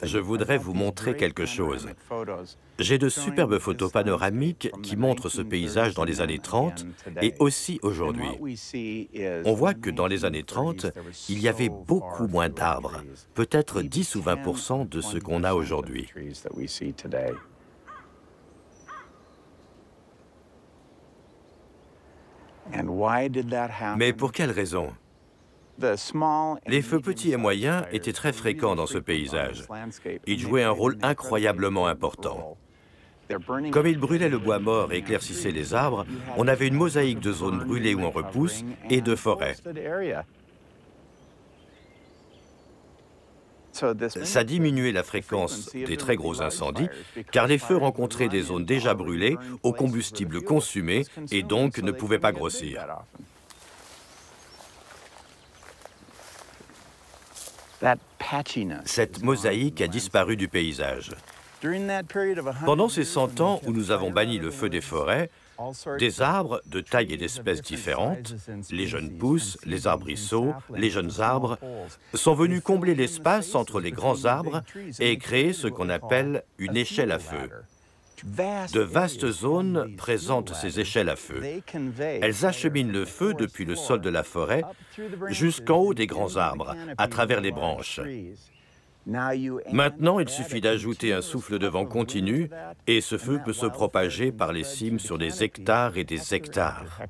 Je voudrais vous montrer quelque chose. J'ai de superbes photos panoramiques qui montrent ce paysage dans les années 30 et aussi aujourd'hui. On voit que dans les années 30, il y avait beaucoup moins d'arbres, peut-être 10 ou 20% de ce qu'on a aujourd'hui. Mais pour quelle raison? Les feux petits et moyens étaient très fréquents dans ce paysage. Ils jouaient un rôle incroyablement important. Comme ils brûlaient le bois mort et éclaircissaient les arbres, on avait une mosaïque de zones brûlées ou en repousse et de forêts. Ça diminuait la fréquence des très gros incendies, car les feux rencontraient des zones déjà brûlées, au combustible consumé, et donc ne pouvaient pas grossir. Cette mosaïque a disparu du paysage. Pendant ces 100 ans où nous avons banni le feu des forêts, des arbres de tailles et d'espèces différentes, les jeunes pousses, les arbrisseaux, les jeunes arbres, sont venus combler l'espace entre les grands arbres et créer ce qu'on appelle une échelle à feu. De vastes zones présentent ces échelles à feu. Elles acheminent le feu depuis le sol de la forêt jusqu'en haut des grands arbres, à travers les branches. Maintenant, il suffit d'ajouter un souffle de vent continu et ce feu peut se propager par les cimes sur des hectares et des hectares.